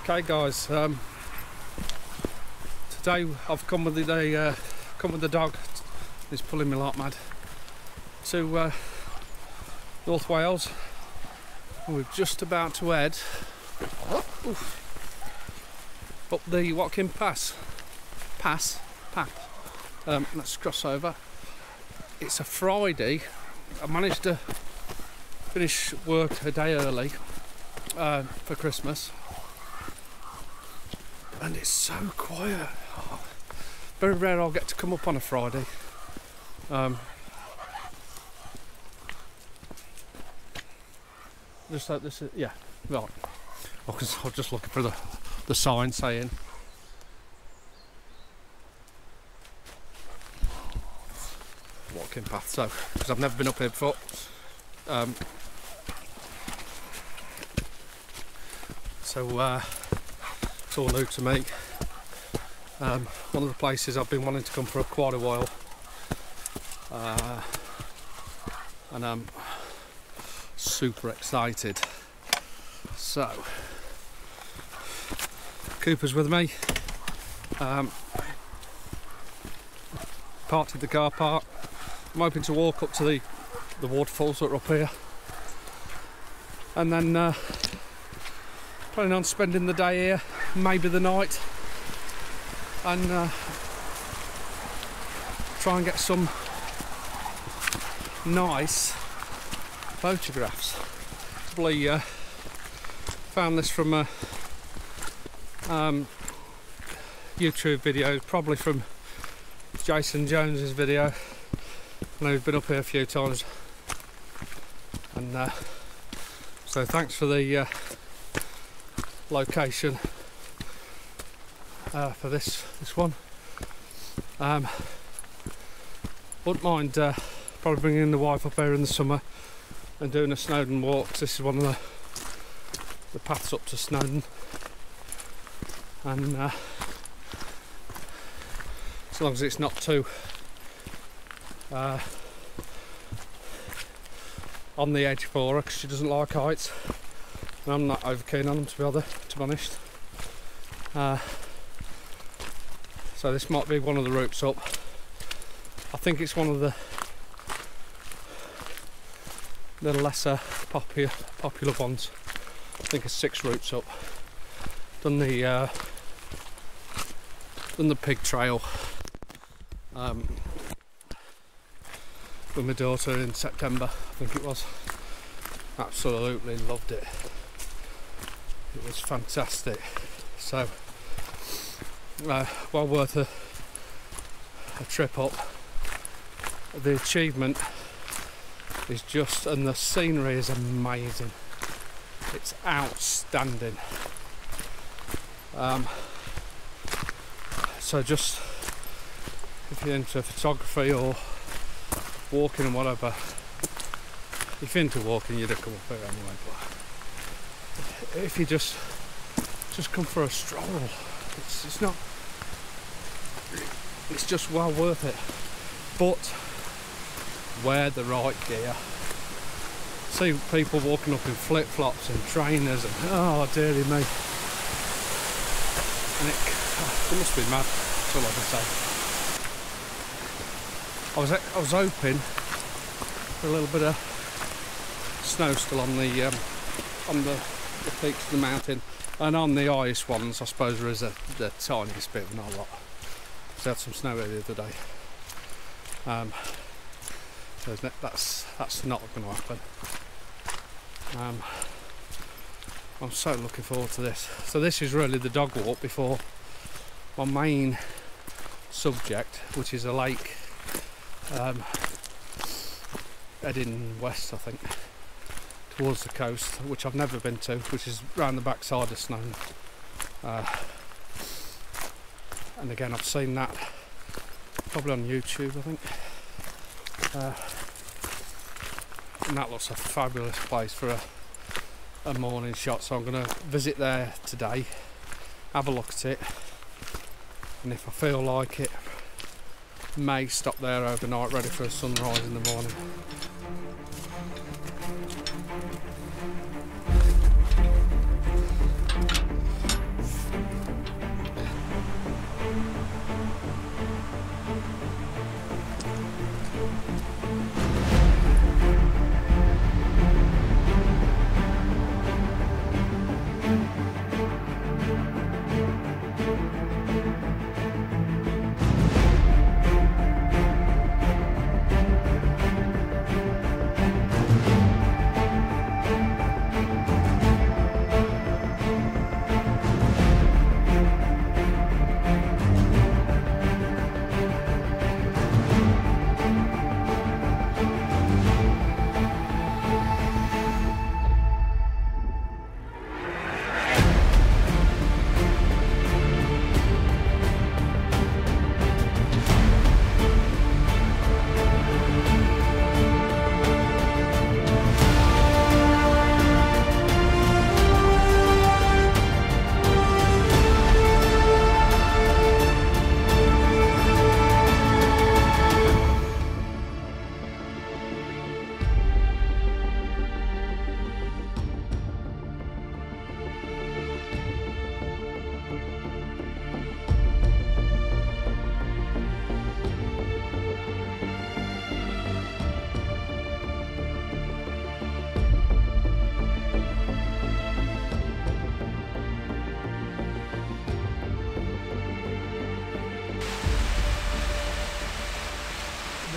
Okay guys, today I've come with the dog. He's pulling me like mad to North Wales. We're just about to head up the Watkin path. Let's cross over. It's a Friday. I managed to finish work a day early for Christmas, and it's so quiet. Very rare I'll get to come up on a Friday. Just like this, yeah, right. I was just looking for the sign saying Watkin path, so because I've never been up here before. So it's all new to me. One of the places I've been wanting to come for quite a while, and I'm super excited. So Cooper's with me. Parked at the car park. I'm hoping to walk up to the waterfalls that are up here, and then planning on spending the day here, maybe the night, and try and get some nice photographs. Probably found this from a YouTube video, probably from Jason Jones's video. I know he's been up here a few times, and so thanks for the location for this one. Wouldn't mind probably bringing the wife up here in the summer and doing a Snowdon walk. This is one of the paths up to Snowdon, and as long as it's not too on the edge for her, because she doesn't like heights, and I'm not over keen on them, to be honest. So this might be one of the routes up. I think it's one of the lesser popular ones. I think it's 6 routes up. Done the pig trail with my daughter in September, I think it was. Absolutely loved it. It was fantastic. So well worth a trip up. The achievement is just, and the scenery is amazing. It's outstanding. So just, if you're into photography or walking and whatever, if you're into walking, you'd come up here anyway, but if you just come for a stroll, it's just well worth it. But wear the right gear. See people walking up in flip-flops and trainers, and oh dearie me, and it must be mad. That's all I can say. I was hoping for a little bit of snow still on the peaks of the mountain, and on the highest ones I suppose there is the tiniest bit, not a lot. So I had some snow here the other day. So that's not going to happen. I'm so looking forward to this. So this is really the dog walk before my main subject, which is a lake heading west, I think, towards the coast, which I've never been to, which is round the backside of Snowdon. And again, I've seen that probably on YouTube, I think. And that looks a fabulous place for a morning shot, so I'm going to visit there today, have a look at it, and if I feel like it, may stop there overnight, ready for a sunrise in the morning.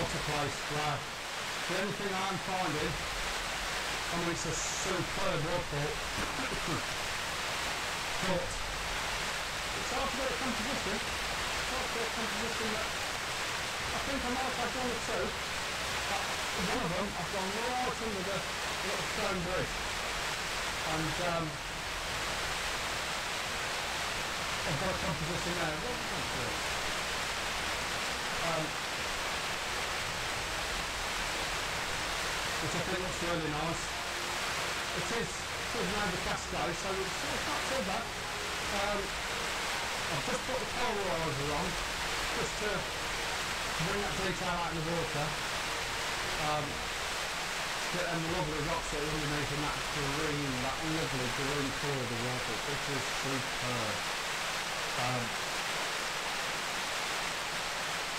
water place where the only thing I'm finding, I mean it's a superb waterfall, but it's hard to get a composition. It's hard to get a composition that I think I might have done or two. But one of them I've gone right under the little stone bridge, and I've got a composition there. Which I think looks really nice. It is around the Cascade, so it's not too bad. I've just put the polarizer on just to bring that detail out in the water. Get them lovely rocks that are underneath and that lovely green colour of the water, which is superb.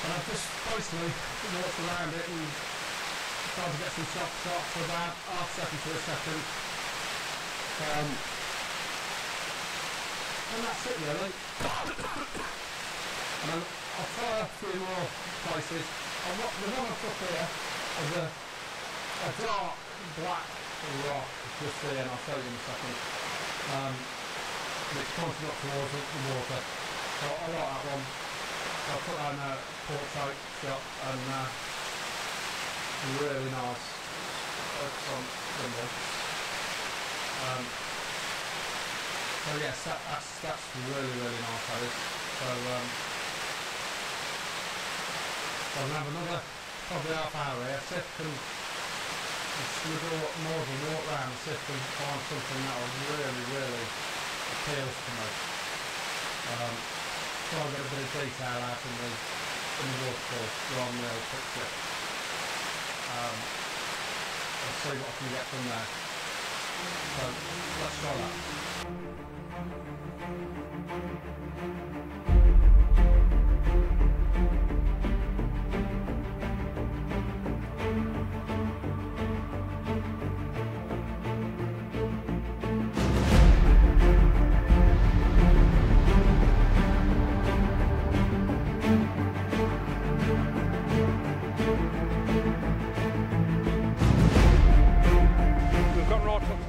And I've just basically walked around it and tried to get some shots for about half a second to a second. And that's it really. And I'll try a few more places. And the one I've got here is a dark black rock just there, and I'll show you in a second. It's pointing up towards the water. So I like that one. I'll put that in a portrait shot, and really nice front symbol. So yes, that's really nice, that is. So I'll have another probably half hour here, see if I can more of a walk round and see if I can find something that really appeals to me. Try and get a bit of detail out in the waterfall rather than the old picture. I'll see what I can get from there. So let's try that.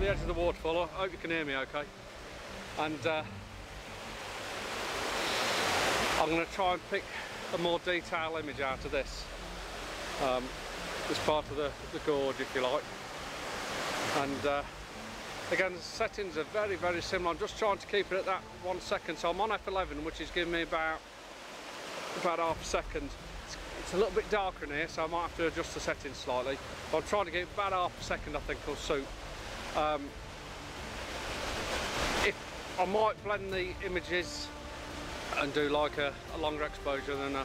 The edge of the waterfall. I hope you can hear me okay, and I'm going to try and pick a more detailed image out of this part of the gorge, if you like. And again, the settings are very similar. I'm just trying to keep it at that 1 second, so I'm on F11, which is giving me about half a second. It's a little bit darker in here, so I might have to adjust the settings slightly, but I'm trying to get about half a second, I think, will suit. If I might blend the images and do like a longer exposure than a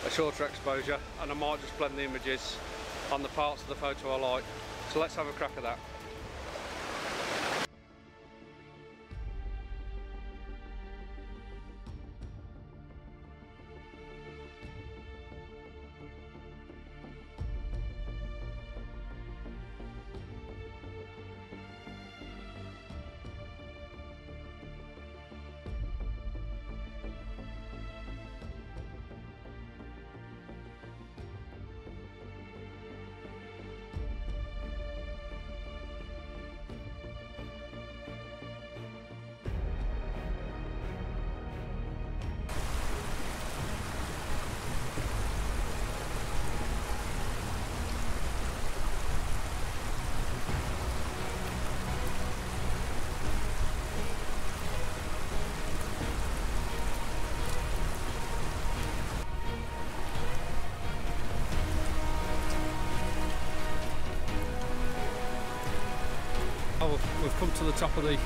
shorter exposure, and I might just blend the images on the parts of the photo I like. So let's have a crack at that. We've come to the top of the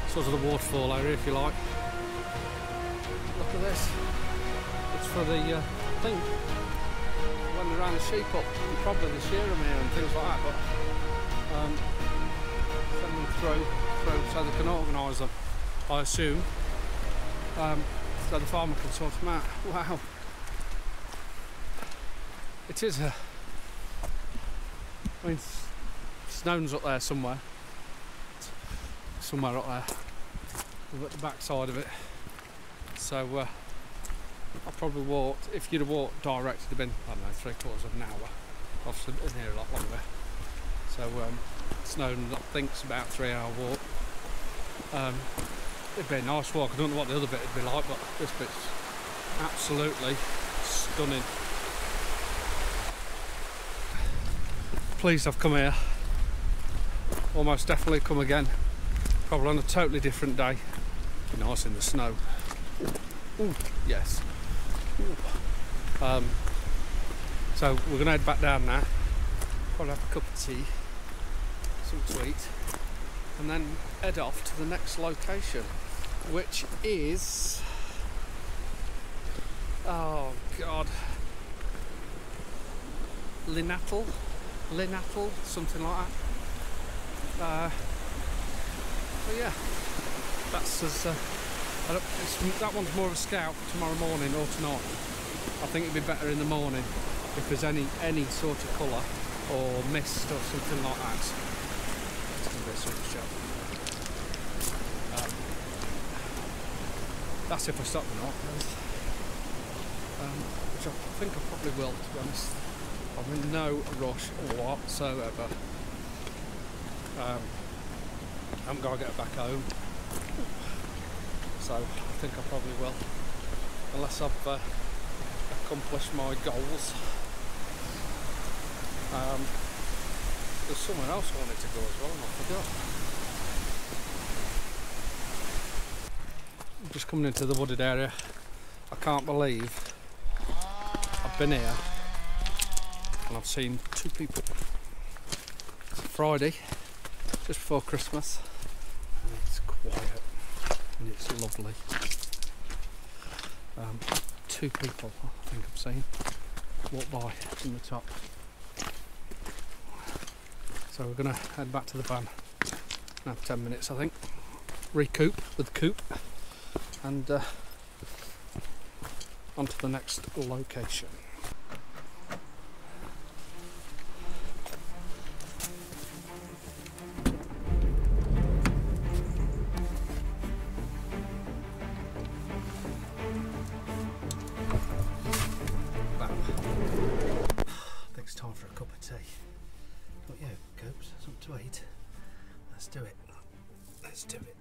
sort of the waterfall area, if you like. Look at this. It's for the thing when they ran the sheep up, and probably the shear them here and things like that. But send them through so they can organise them, I assume. So the farmer can sort them out. Wow. It is a. I mean, Snowdonia up there somewhere. Somewhere up there. We're at the back side of it. So I probably walked, if you'd have walked direct, it'd have been, I don't know, 3/4 of an hour. I've stood in here a lot longer. So Snowdon, I think, is about a 3-hour walk. It'd be a nice walk. I don't know what the other bit would be like, but this bit's absolutely stunning. Pleased I've come here. Almost definitely come again. Probably on a totally different day. Be nice in the snow. Ooh, yes. Ooh. So we're going to head back down now. Probably have a cup of tea, something to eat, and then head off to the next location, which is, oh god, Linattle, something like that. So yeah, that's as that one's more of a scout tomorrow morning or tonight. I think it'd be better in the morning if there's any sort of colour or mist or something like that. It's going to be a sort of show. That's if I stop or not. Which I think I probably will, to be honest. I'm in no rush whatsoever. I haven't got to get back home, so I think I probably will, unless I've accomplished my goals. There's somewhere else I wanted to go as well, and I forgot. I'm just coming into the wooded area. I can't believe I've been here and I've seen 2 people. It's Friday, just before Christmas, and it's quiet and it's lovely. 2 people I think I've seen walk by from the top. So we're going to head back to the van in 10 minutes, I think. Recoup with the coupe and on to the next location. Time for a cup of tea. But yeah, Copes, something to eat. Let's do it. Let's do it.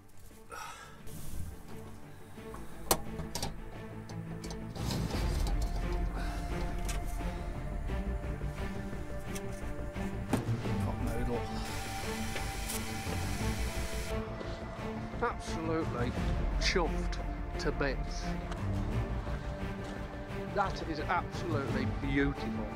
Hot noodle. Absolutely chuffed to bits. That is absolutely beautiful.